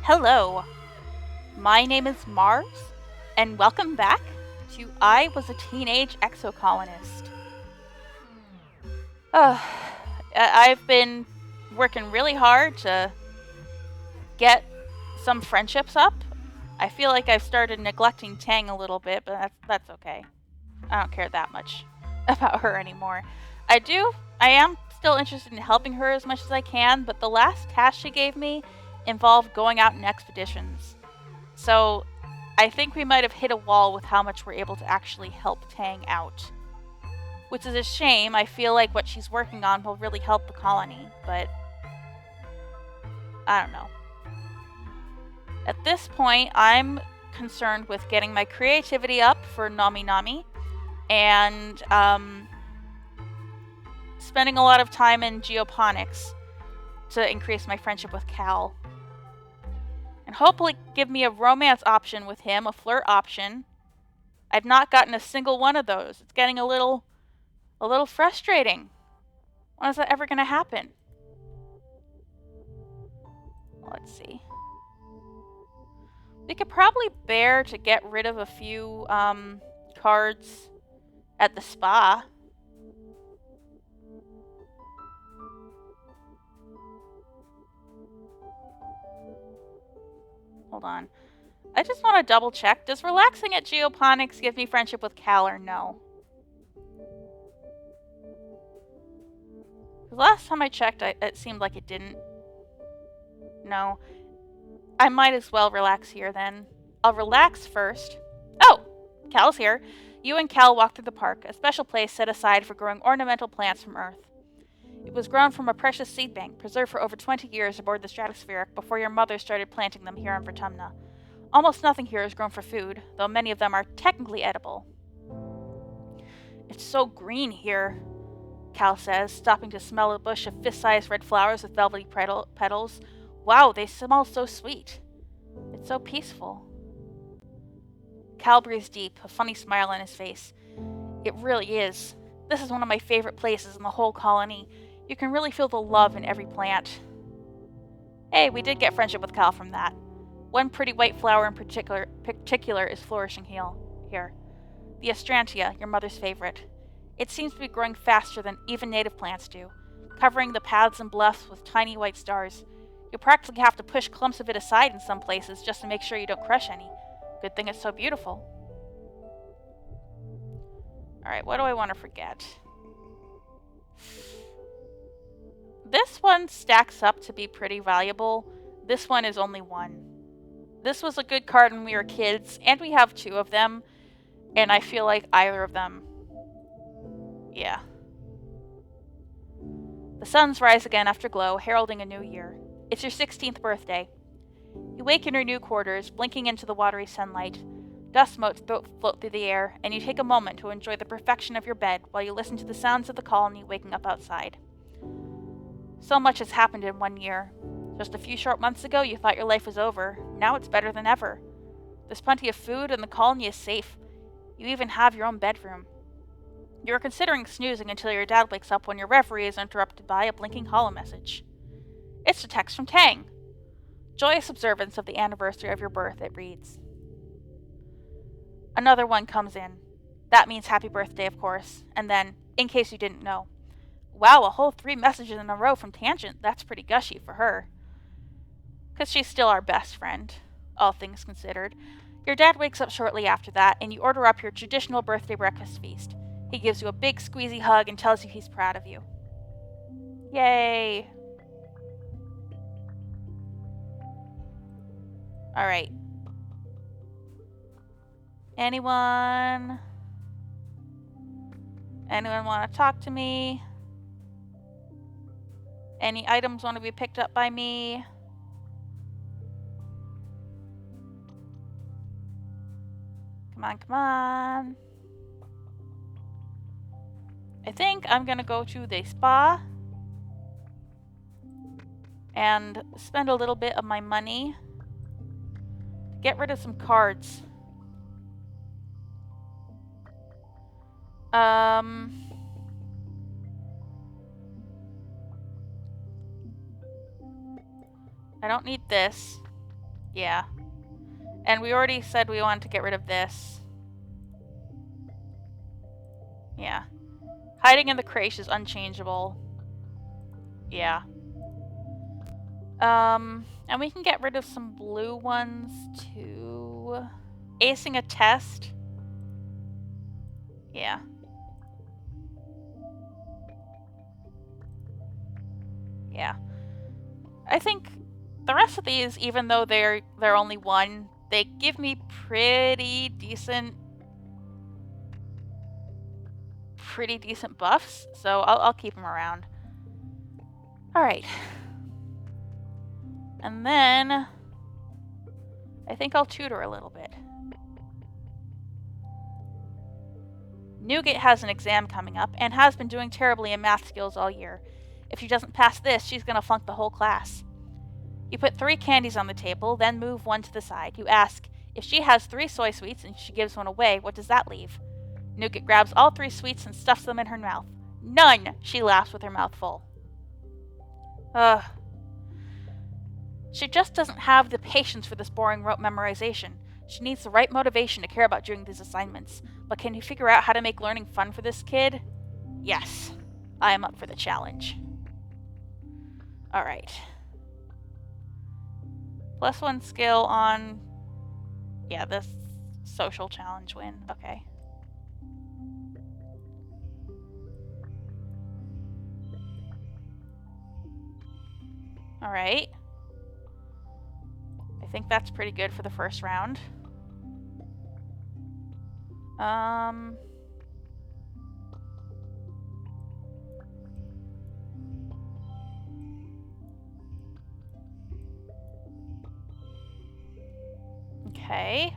Hello, my name is Mars, and welcome back to I Was a Teenage Exocolonist. I've been working really hard to get some friendships up. I feel like I've started neglecting Tang a little bit, but that's okay. I don't care that much about her anymore. I am still interested in helping her as much as I can, but the last task she gave me involved going out in expeditions. So I think we might have hit a wall with how much we're able to actually help Tang out. Which is a shame. I feel like what she's working on will really help the colony, but I don't know. At this point, I'm concerned with getting my creativity up for Nami Nami and spending a lot of time in geoponics to increase my friendship with Cal. And hopefully give me a romance option with him, a flirt option. I've not gotten a single one of those. It's getting a little frustrating. When is that ever going to happen? Let's see. We could probably bear to get rid of a few cards at the spa. Hold on. I just want to double check. Does relaxing at geoponics give me friendship with Cal or no? The last time I checked, it seemed like it didn't. No. I might as well relax here then. I'll relax first. Oh! Cal's here. You and Cal walk through the park, a special place set aside for growing ornamental plants from Earth. It was grown from a precious seed bank, preserved for over 20 years aboard the Stratospheric before your mother started planting them here on Vertumna. Almost nothing here is grown for food, though many of them are technically edible. It's so green here, Cal says, stopping to smell a bush of fist-sized red flowers with velvety petals. Wow, they smell so sweet. It's so peaceful. Cal breathes deep, a funny smile on his face. It really is. This is one of my favorite places in the whole colony. You can really feel the love in every plant. Hey, we did get friendship with Cal from that. One pretty white flower in particular is flourishing here. The Astrantia, your mother's favorite. It seems to be growing faster than even native plants do, covering the paths and bluffs with tiny white stars. You practically have to push clumps of it aside in some places just to make sure you don't crush any. Good thing it's so beautiful. Alright, what do I want to forget? This one stacks up to be pretty valuable. This one is only one. This was a good card when we were kids, and we have two of them, and I feel like either of them... Yeah. The suns rise again after glow, heralding a new year. It's your 16th birthday. You wake in your new quarters, blinking into the watery sunlight. Dust motes float through the air, and you take a moment to enjoy the perfection of your bed while you listen to the sounds of the colony waking up outside. So much has happened in 1 year. Just a few short months ago, you thought your life was over. Now it's better than ever. There's plenty of food, and the colony is safe. You even have your own bedroom. You are considering snoozing until your dad wakes up when your reverie is interrupted by a blinking holo message. It's a text from Tang. Joyous observance of the anniversary of your birth, it reads. Another one comes in. That means happy birthday, of course. And then, in case you didn't know. Wow, a whole 3 messages in a row from Tangent. That's pretty gushy for her. 'Cause she's still our best friend, all things considered. Your dad wakes up shortly after that, and you order up your traditional birthday breakfast feast. He gives you a big squeezy hug and tells you he's proud of you. Yay! Alright. Anyone want to talk to me? Any items want to be picked up by me? Come on, come on. I think I'm gonna go to the spa and spend a little bit of my money to get rid of some cards. I don't need this. Yeah. And we already said we wanted to get rid of this. Yeah. Hiding in the creche is unchangeable. Yeah. And we can get rid of some blue ones too. Acing a test. Yeah. Yeah. I think the rest of these, even though they're only one, they give me pretty decent buffs, so I'll keep them around. All right. And then I think I'll tutor a little bit. Nougat has an exam coming up and has been doing terribly in math skills all year. If she doesn't pass this, she's going to flunk the whole class. You put 3 candies on the table, then move one to the side. You ask, if she has 3 soy sweets and she gives one away, what does that leave? Nougat grabs all 3 sweets and stuffs them in her mouth. None! She laughs with her mouth full. Ugh. She just doesn't have the patience for this boring rote memorization. She needs the right motivation to care about doing these assignments. But can you figure out how to make learning fun for this kid? Yes. I am up for the challenge. Alright. +1 skill on... Yeah, this social challenge win. Okay. Alright. I think that's pretty good for the first round. Okay.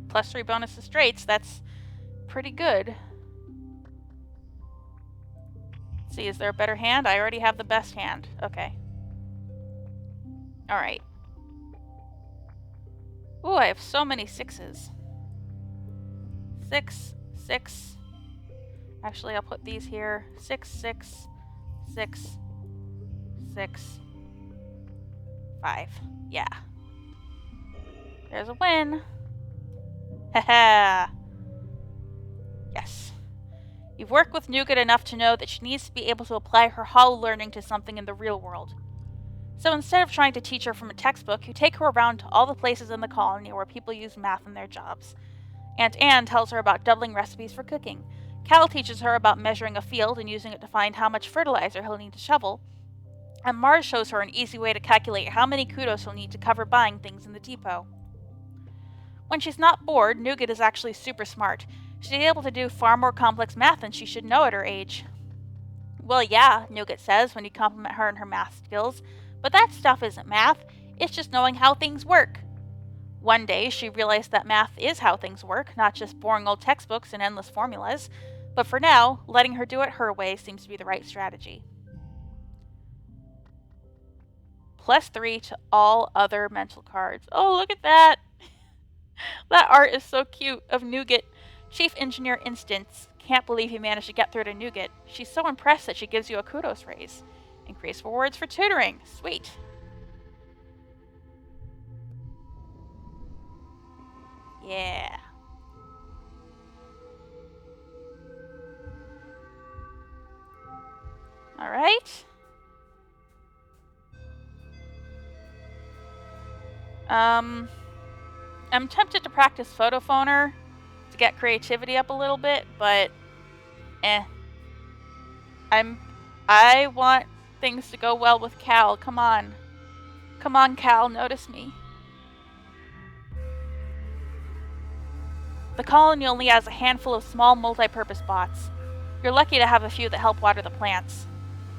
+3 bonus to straights. That's pretty good. Let's see, is there a better hand? I already have the best hand. Okay. Alright. Ooh, I have so many 6s. 6, 6. Actually, I'll put these here. 6, 6, 6, 6, 5. Yeah. There's a win. Haha. Yes. You've worked with Nougat enough to know that she needs to be able to apply her hollow learning to something in the real world. So instead of trying to teach her from a textbook, you take her around to all the places in the colony where people use math in their jobs. Aunt Anne tells her about doubling recipes for cooking. Cal teaches her about measuring a field and using it to find how much fertilizer he'll need to shovel. And Mars shows her an easy way to calculate how many kudos he'll need to cover buying things in the depot. When she's not bored, Nougat is actually super smart. She's able to do far more complex math than she should know at her age. Well, yeah, Nougat says when you compliment her on her math skills, but that stuff isn't math, it's just knowing how things work. One day, she realized that math is how things work, not just boring old textbooks and endless formulas. But for now, letting her do it her way seems to be the right strategy. +3 to all other mental cards. Oh, look at that! That art is so cute of Nougat. Chief Engineer Instance. Can't believe you managed to get through to Nougat. She's so impressed that she gives you a kudos raise. Increased rewards for tutoring. Sweet. Yeah. Alright. I'm tempted to practice photophoner to get creativity up a little bit, but I want things to go well with Cal. Come on. Come on, Cal, notice me. The colony only has a handful of small multi-purpose bots. You're lucky to have a few that help water the plants.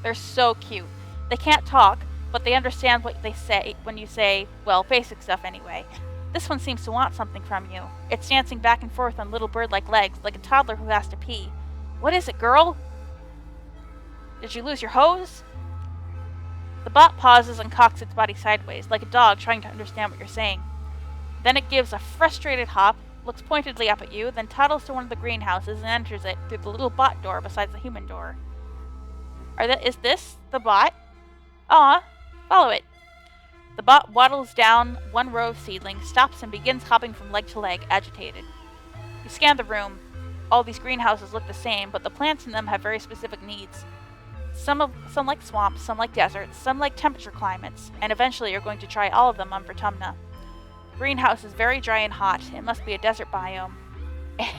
They're so cute. They can't talk, but they understand what they say when you say, well, basic stuff anyway. This one seems to want something from you. It's dancing back and forth on little bird-like legs, like a toddler who has to pee. What is it, girl? Did you lose your hose? The bot pauses and cocks its body sideways, like a dog trying to understand what you're saying. Then it gives a frustrated hop, looks pointedly up at you, then toddles to one of the greenhouses and enters it through the little bot door besides the human door. Is this the bot? Aw, follow it. The bot waddles down one row of seedlings, stops, and begins hopping from leg to leg, agitated. You scan the room. All these greenhouses look the same, but the plants in them have very specific needs. Some like swamps, some like deserts, some like temperature climates, and eventually you're going to try all of them on Vertumna. The greenhouse is very dry and hot. It must be a desert biome.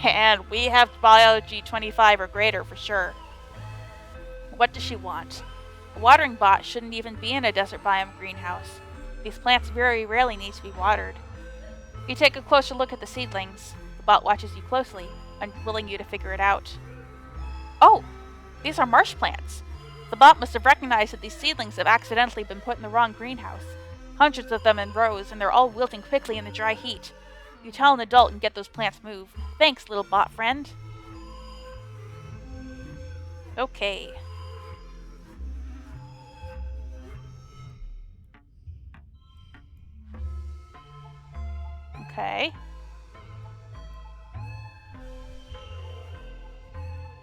And we have biology 25 or greater for sure. What does she want? A watering bot shouldn't even be in a desert biome greenhouse. These plants very rarely need to be watered. You take a closer look at the seedlings. The bot watches you closely, unwilling you to figure it out. Oh, these are marsh plants. The bot must have recognized that these seedlings have accidentally been put in the wrong greenhouse. Hundreds of them in rows, and they're all wilting quickly in the dry heat. You tell an adult and get those plants moved. Thanks, little bot friend. Okay. Okay.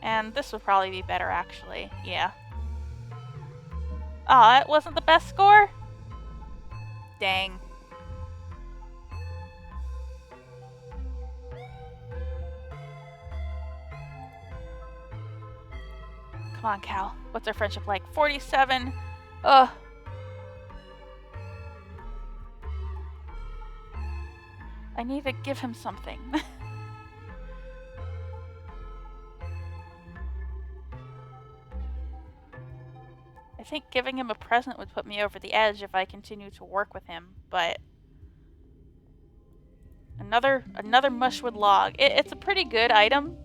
And this would probably be better, actually. Yeah. Aw, it wasn't the best score? Dang. Come on, Cal. What's our friendship like? 47? Ugh. I need to give him something. I think giving him a present would put me over the edge if I continue to work with him, but... Another mushwood log. It's a pretty good item,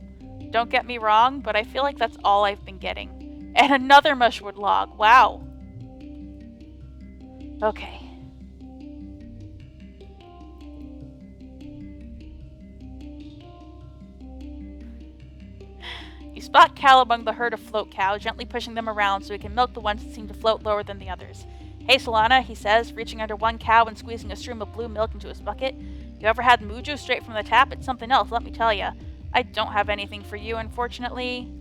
don't get me wrong, but I feel like that's all I've been getting. And another mushwood log. Wow. Okay. You spot Cal among the herd of float cow, gently pushing them around so he can milk the ones that seem to float lower than the others. Hey, Solana, he says, reaching under one cow and squeezing a stream of blue milk into his bucket. You ever had muju straight from the tap? It's something else, let me tell ya. I don't have anything for you, unfortunately.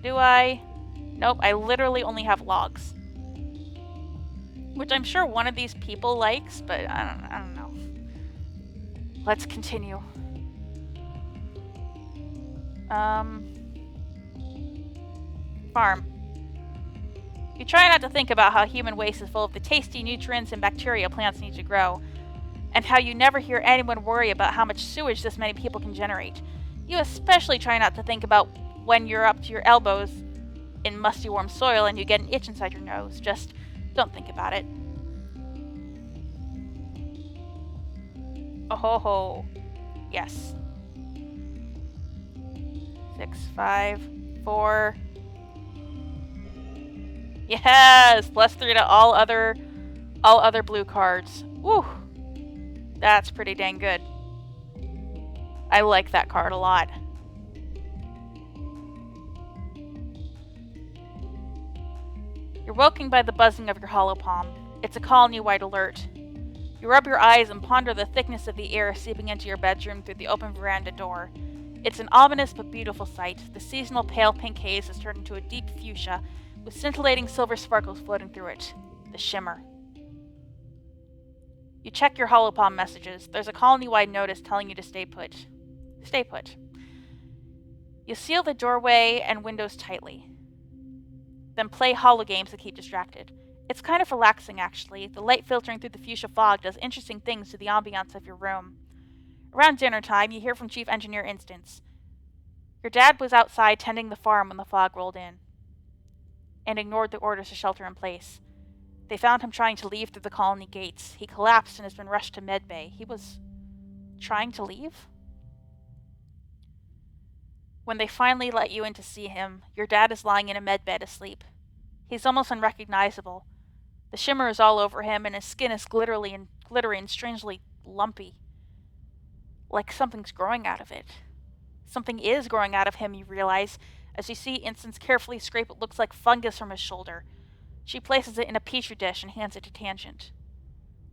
Do I? Nope, I literally only have logs. Which I'm sure one of these people likes, but I don't know. Let's continue. Farm. You try not to think about how human waste is full of the tasty nutrients and bacteria plants need to grow, and how you never hear anyone worry about how much sewage this many people can generate. You especially try not to think about when you're up to your elbows in musty warm soil and you get an itch inside your nose. Just don't think about it. Oh ho ho. Yes. 6, 5, 4. Yes! +3 to all other blue cards. Woo! That's pretty dang good. I like that card a lot. You're woken by the buzzing of your hollow palm. It's a colony-wide alert. You rub your eyes and ponder the thickness of the air seeping into your bedroom through the open veranda door. It's an ominous but beautiful sight. The seasonal pale pink haze has turned into a deep fuchsia, with scintillating silver sparkles floating through it. The shimmer. You check your holopalm messages. There's a colony-wide notice telling you to stay put. Stay put. You seal the doorway and windows tightly. Then play holo games to keep distracted. It's kind of relaxing, actually. The light filtering through the fuchsia fog does interesting things to the ambiance of your room. Around dinner time, you hear from Chief Engineer Instance. Your dad was outside tending the farm when the fog rolled in, and ignored the orders to shelter in place. They found him trying to leave through the colony gates. He collapsed and has been rushed to medbay. He was trying to leave? When they finally let you in to see him, your dad is lying in a medbed asleep. He's almost unrecognizable. The shimmer is all over him, and his skin is glittery and strangely lumpy. Like something's growing out of it. Something is growing out of him, you realize, as you see Instance carefully scrape what looks like fungus from his shoulder. She places it in a petri dish and hands it to Tangent.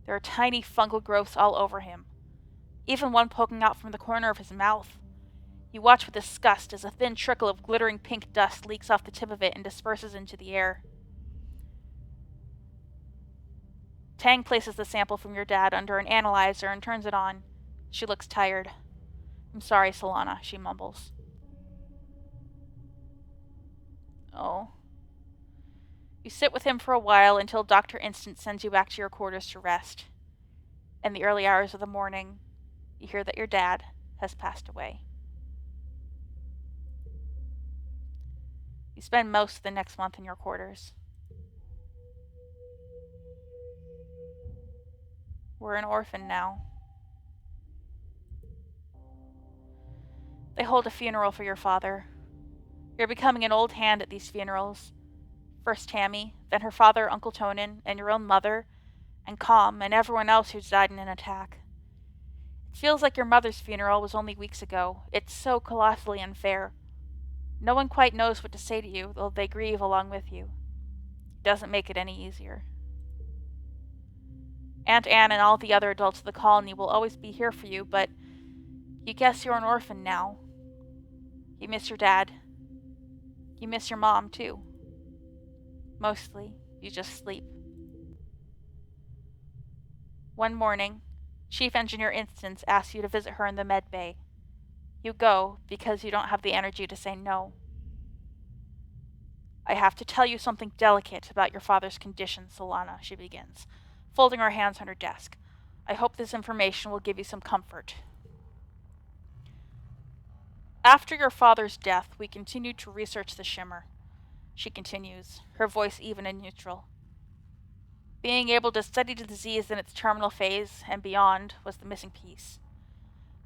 There are tiny fungal growths all over him, even one poking out from the corner of his mouth. You watch with disgust as a thin trickle of glittering pink dust leaks off the tip of it and disperses into the air. Tang places the sample from your dad under an analyzer and turns it on. She looks tired. I'm sorry, Solana, she mumbles. Oh. You sit with him for a while until Dr. Instant sends you back to your quarters to rest. In the early hours of the morning, you hear that your dad has passed away. You spend most of the next month in your quarters. We're an orphan now. They hold a funeral for your father. You're becoming an old hand at these funerals. First Tammy, then her father, Uncle Tonin, and your own mother, and Calm, and everyone else who's died in an attack. It feels like your mother's funeral was only weeks ago. It's so colossally unfair. No one quite knows what to say to you, though they grieve along with you. It doesn't make it any easier. Aunt Anne and all the other adults of the colony will always be here for you, but you guess you're an orphan now. You miss your dad. You miss your mom, too. Mostly, you just sleep. One morning, Chief Engineer Instance asks you to visit her in the med bay. You go because you don't have the energy to say no. I have to tell you something delicate about your father's condition, Solana, she begins, folding her hands on her desk. I hope this information will give you some comfort. After your father's death, we continued to research the shimmer. She continues, her voice even and neutral. Being able to study the disease in its terminal phase and beyond was the missing piece.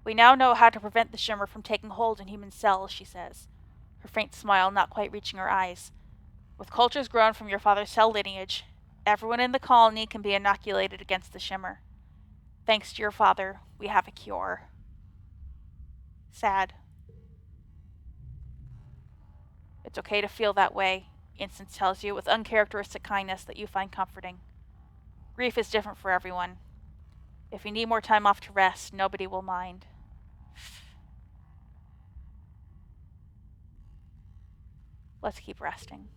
We now know how to prevent the shimmer from taking hold in human cells, she says, her faint smile not quite reaching her eyes. With cultures grown from your father's cell lineage, everyone in the colony can be inoculated against the shimmer. Thanks to your father, we have a cure. Sad. It's okay to feel that way, Instance tells you with uncharacteristic kindness that you find comforting. Grief is different for everyone. If you need more time off to rest, nobody will mind. Let's keep resting.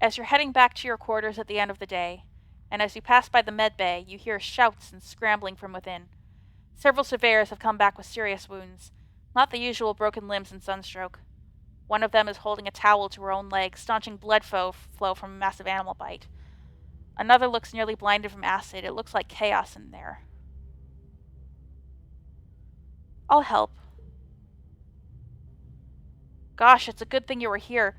As you're heading back to your quarters at the end of the day, and as you pass by the med bay, you hear shouts and scrambling from within. Several surveyors have come back with serious wounds, not the usual broken limbs and sunstroke. One of them is holding a towel to her own leg, staunching blood flow from a massive animal bite. Another looks nearly blinded from acid. It looks like chaos in there. I'll help. Gosh, it's a good thing you were here.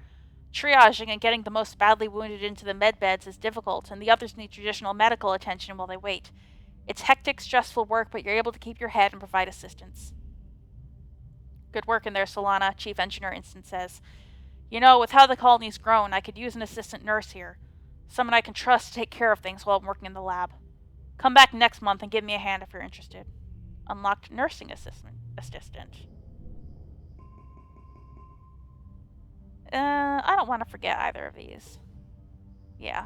Triaging and getting the most badly wounded into the med beds is difficult, and the others need traditional medical attention while they wait. It's hectic, stressful work, but you're able to keep your head and provide assistance. Good work in there, Solana, Chief Engineer Instant says. You know, with how the colony's grown, I could use an assistant nurse here. Someone I can trust to take care of things while I'm working in the lab. Come back next month and give me a hand if you're interested. Unlocked nursing assistant. I don't want to forget either of these. Yeah.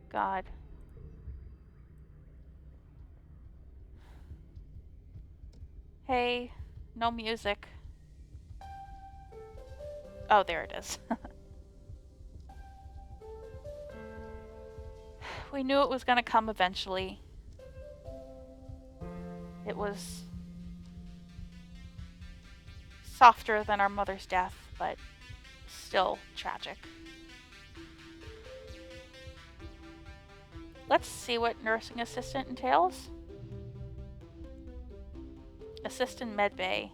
God. Hey, no music. Oh, there it is. We knew it was going to come eventually. It was softer than our mother's death, but still tragic. Let's see what nursing assistant entails. Assistant medbay.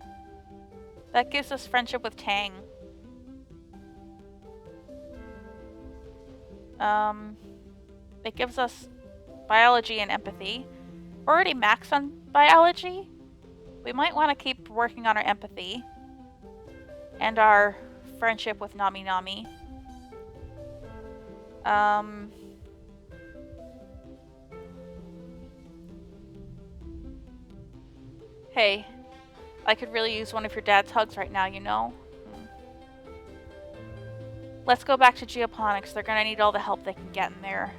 That gives us friendship with Tang. It gives us biology and empathy. We're already maxed on biology. We might want to keep working on our empathy and our friendship with Nami Nami. Hey, I could really use one of your dad's hugs right now, you know? Let's go back to geoponics. They're gonna need all the help they can get in there.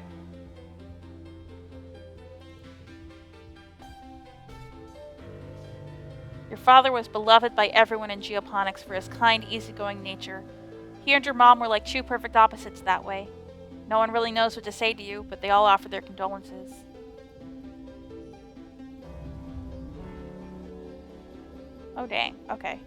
Your father was beloved by everyone in geoponics for his kind, easygoing nature, He and your mom were like two perfect opposites that way. No one really knows what to say to you, but they all offer their condolences. Oh dang, okay.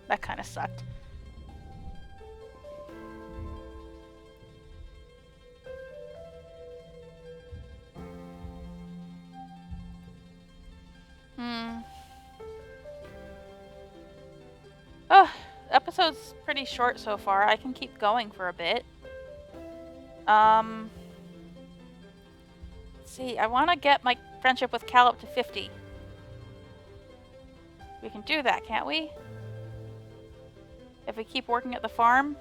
That kind of sucked. Oh, episode's pretty short so far. I can keep going for a bit. Let's see, I want to get my friendship with Cal up to 50. We can do that, can't we? If we keep working at the farm?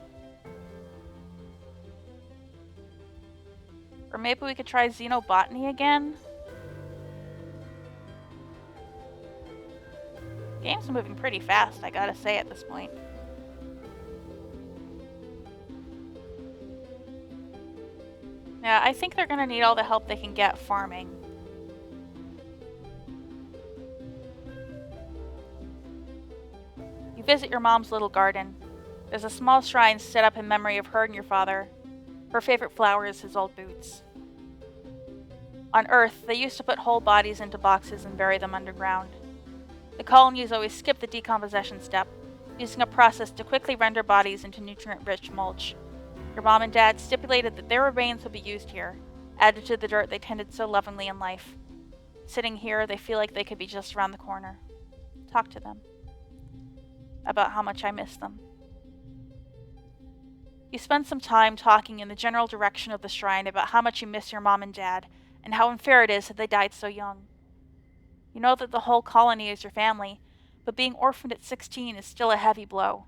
Or maybe we could try xenobotany again? Game's moving pretty fast, I gotta say at this point. Yeah, I think they're gonna need all the help they can get farming. You visit your mom's little garden. There's a small shrine set up in memory of her and your father. Her favorite flower is his old boots. On Earth, they used to put whole bodies into boxes and bury them underground. The colonies always skipped the decomposition step, using a process to quickly render bodies into nutrient-rich mulch. Your mom and dad stipulated that their remains would be used here, added to the dirt they tended so lovingly in life. Sitting here, they feel like they could be just around the corner. Talk to them about how much I miss them. You spend some time talking in the general direction of the shrine about how much you miss your mom and dad, and how unfair it is that they died so young. You know that the whole colony is your family, but being orphaned at 16 is still a heavy blow.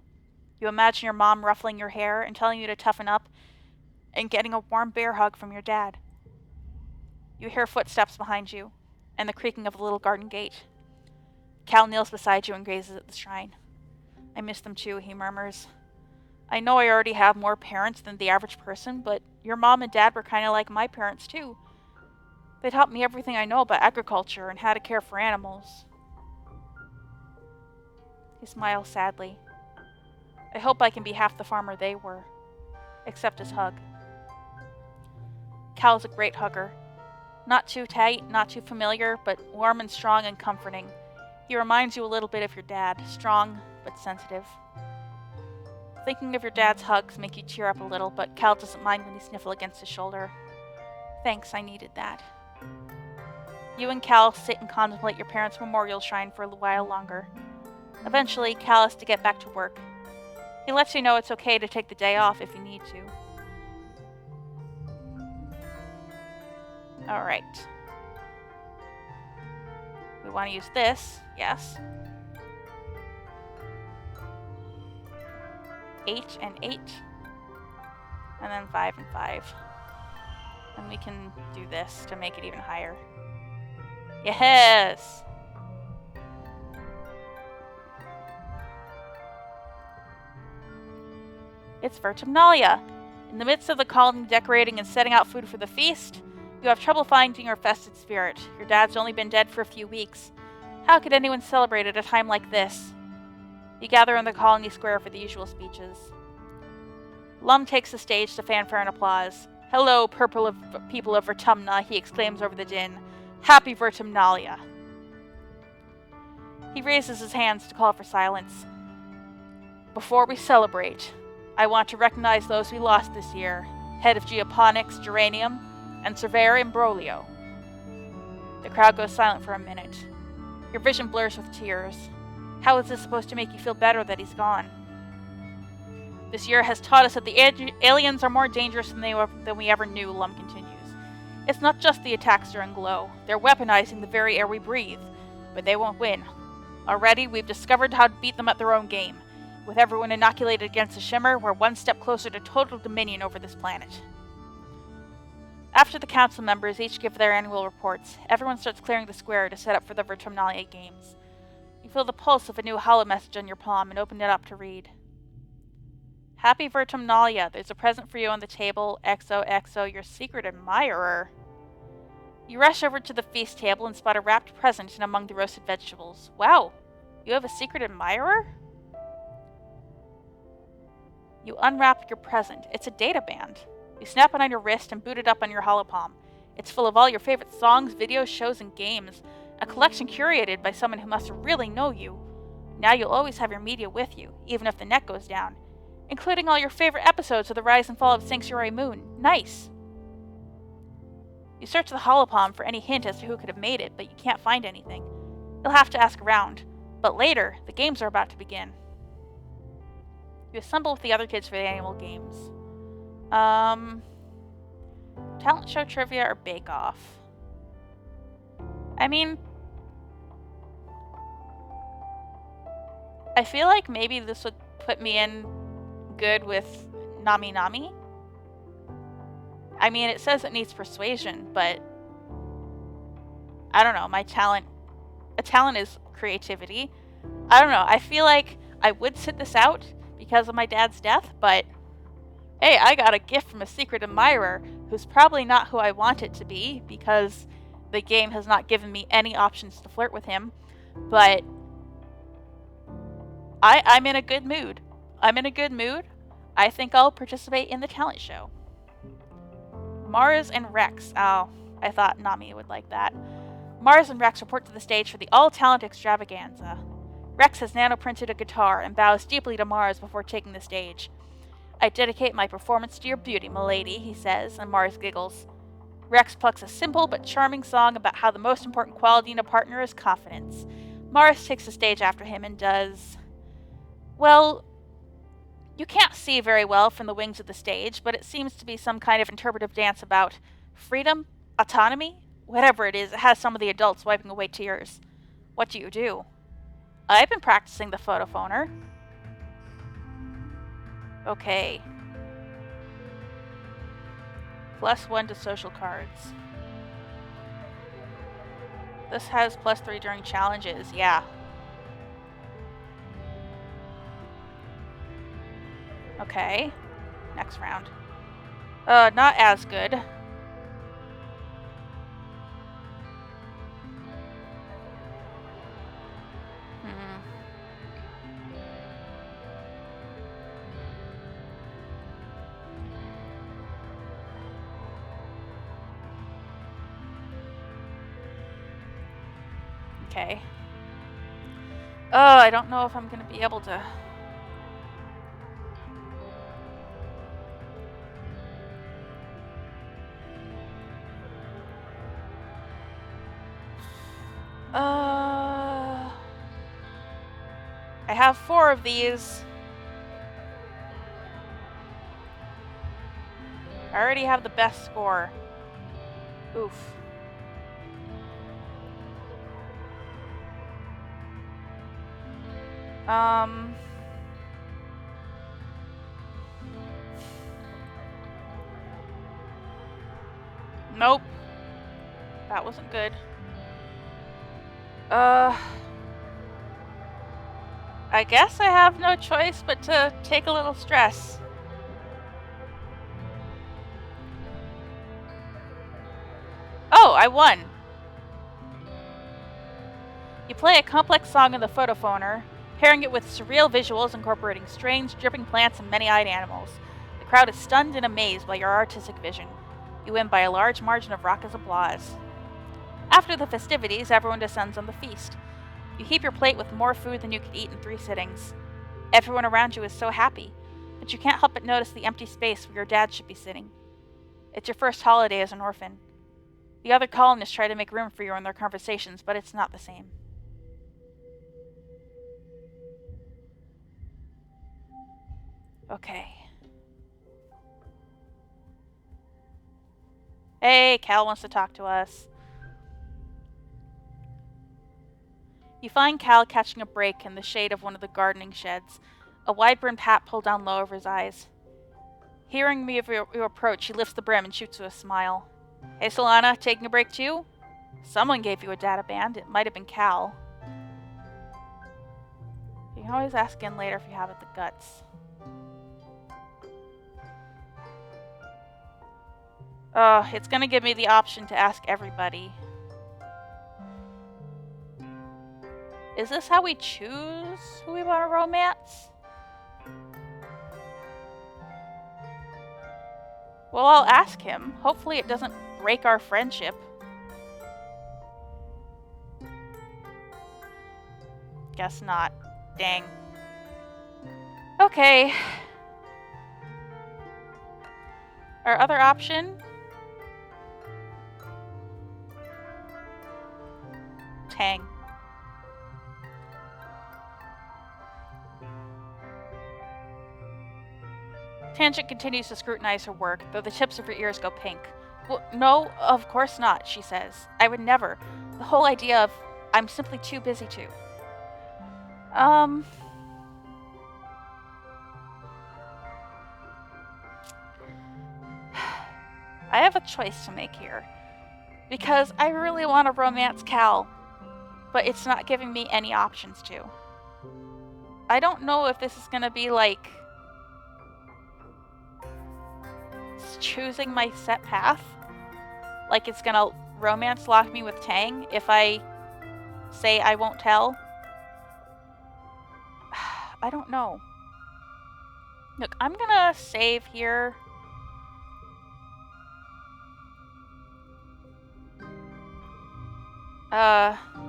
You imagine your mom ruffling your hair and telling you to toughen up, and getting a warm bear hug from your dad. You hear footsteps behind you, and the creaking of the little garden gate. Cal kneels beside you and gazes at the shrine. I miss them too, he murmurs. I know I already have more parents than the average person, but your mom and dad were kind of like my parents too. They taught me everything I know about agriculture and how to care for animals. He smiles sadly. I hope I can be half the farmer they were. Except his hug. Cal's a great hugger. Not too tight, not too familiar, but warm and strong and comforting. He reminds you a little bit of your dad, strong but sensitive. Thinking of your dad's hugs make you tear up a little, but Cal doesn't mind when you sniffle against his shoulder. Thanks, I needed that. You and Cal sit and contemplate your parents' memorial shrine for a while longer. Eventually, Cal has to get back to work. He lets you know it's okay to take the day off if you need to. Alright. We want to use this, yes. 8 and 8. And then 5 and 5. And we can do this to make it even higher. Yes! It's Vertumnalia. In the midst of the colony decorating and setting out food for the feast, you have trouble finding your festive spirit. Your dad's only been dead for a few weeks. How could anyone celebrate at a time like this? You gather in the colony square for the usual speeches. Lum takes the stage to fanfare and applause. Hello, people of Vertumna, he exclaims over the din. Happy Vertumnalia. He raises his hands to call for silence. Before we celebrate, I want to recognize those we lost this year. Head of Geoponics, Geranium, and Surveyor Imbroglio. The crowd goes silent for a minute. Your vision blurs with tears. How is this supposed to make you feel better that he's gone? This year has taught us that the aliens are more dangerous than we ever knew, Lum continues. It's not just the attacks during Glow. They're weaponizing the very air we breathe. But they won't win. Already, we've discovered how to beat them at their own game. With everyone inoculated against the Shimmer, we're one step closer to total dominion over this planet. After the council members each give their annual reports, everyone starts clearing the square to set up for the Vertumnalia Games. You Feel the pulse of a new hollow message on your palm and open it up to read. Happy Vertumnalia. There's a present for you on the table. XOXO, your secret admirer. You rush over to the feast table and spot a wrapped present in among the roasted vegetables. Wow, you have a secret admirer? You unwrap your present. It's a data band. You snap it on your wrist and boot it up on your holopalm. It's full of all your favorite songs, videos, shows, and games. A collection curated by someone who must really know you. Now you'll always have your media with you, even if the net goes down. Including all your favorite episodes of the rise and fall of Sanctuary Moon. Nice! You search the holopalm for any hint as to who could have made it, but you can't find anything. You'll have to ask around. But later, the games are about to begin. You assemble with the other kids for the annual games. Talent show trivia or bake off? I mean, I feel like maybe this would put me in good with Nami Nami. I mean, it says it needs persuasion, but I don't know, a talent is creativity. I don't know, I feel like I would sit this out because of my dad's death, but hey, I got a gift from a secret admirer who's probably not who I want it to be because the game has not given me any options to flirt with him, but I'm in a good mood. I think I'll participate in the talent show. Mars and Rex. Oh, I thought Nami would like that. Mars and Rex report to the stage for the all-talent extravaganza. Rex has nano-printed a guitar and bows deeply to Mars before taking the stage. I dedicate my performance to your beauty, milady, he says, and Mars giggles. Rex plucks a simple but charming song about how the most important quality in a partner is confidence. Mars takes the stage after him and does... Well, you can't see very well from the wings of the stage, but it seems to be some kind of interpretive dance about freedom, autonomy, whatever it is. It has some of the adults wiping away tears. What do you do? I've been practicing the photophoner. Okay. +1 to social cards. This has +3 during challenges, yeah. Okay. Next round. Not as good. Okay. I don't know if I'm gonna be able to... I have 4 of these. I already have the best score. Oof. Nope. That wasn't good. I guess I have no choice but to take a little stress. Oh, I won! You play a complex song in the photophoner, pairing it with surreal visuals incorporating strange, dripping plants and many-eyed animals. The crowd is stunned and amazed by your artistic vision. You win by a large margin of raucous applause. After the festivities, everyone descends on the feast. You heap your plate with more food than you could eat in 3 sittings. Everyone around you is so happy, but you can't help but notice the empty space where your dad should be sitting. It's your first holiday as an orphan. The other colonists try to make room for you in their conversations, but it's not the same. Okay. Hey, Cal wants to talk to us. You find Cal catching a break in the shade of one of the gardening sheds, a wide-brimmed hat pulled down low over his eyes. Hearing me of your approach, he lifts the brim and shoots you a smile. Hey, Solana, taking a break too? Someone gave you a data band. It might have been Cal. You can always ask again later if you haven't the guts. It's gonna give me the option to ask everybody. Is this how we choose who we want to romance? Well, I'll ask him. Hopefully it doesn't break our friendship. Guess not. Dang. Okay. Our other option? Tang. Tangent continues to scrutinize her work, though the tips of her ears go pink. Well, no, of course not, she says. I would never. The whole idea of I'm simply too busy to. I have a choice to make here. Because I really want to romance Cal, but it's not giving me any options to. I don't know if this is gonna be like choosing my set path. Like it's gonna romance lock me with Tang if I say I won't tell. I don't know. Look, I'm gonna save here.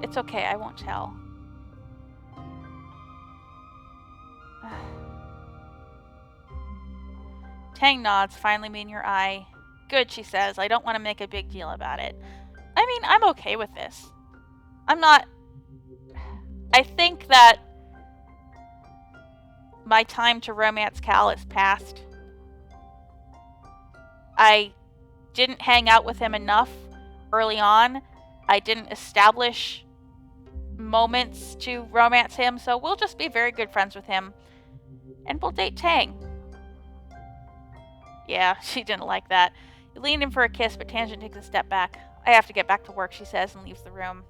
It's okay, I won't tell. Tang nods, finally meeting your eye. Good, she says. I don't want to make a big deal about it. I mean, I'm okay with this. I'm not... I think that my time to romance Cal is past. I didn't hang out with him enough early on. I didn't establish moments to romance him, so we'll just be very good friends with him. And we'll date Tang. Yeah, she didn't like that. You lean in for a kiss, but Tangent takes a step back. I have to get back to work, she says, and leaves the room.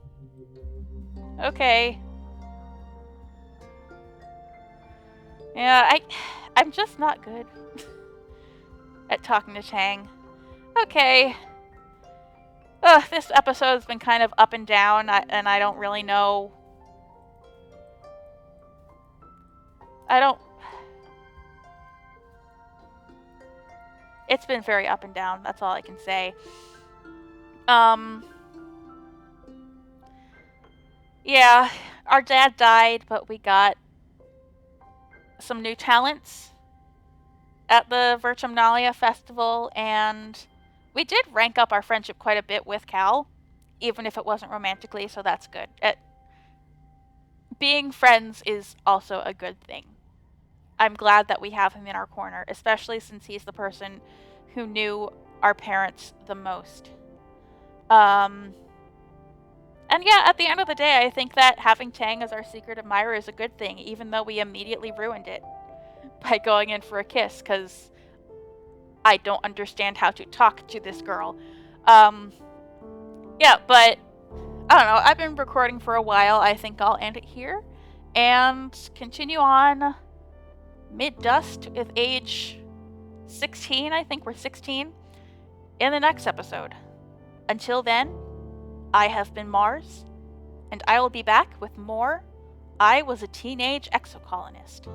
Okay. Yeah, I'm just not good at talking to Tang. Okay. This episode's been kind of up and down, and I don't really know... It's been very up and down, that's all I can say. Yeah, our dad died, but we got some new talents at the Virtumnalia Festival, and we did rank up our friendship quite a bit with Cal, even if it wasn't romantically, so that's good. Being friends is also a good thing. I'm glad that we have him in our corner, especially since he's the person who knew our parents the most. And yeah, at the end of the day, I think that having Tang as our secret admirer is a good thing, even though we immediately ruined it by going in for a kiss, because I don't understand how to talk to this girl. Yeah, but I don't know. I've been recording for a while. I think I'll end it here and continue on mid-dust with age 16. I think we're 16 in the next episode. Until then, I have been Mars, and I will be back with more I Was a Teenage Exocolonist.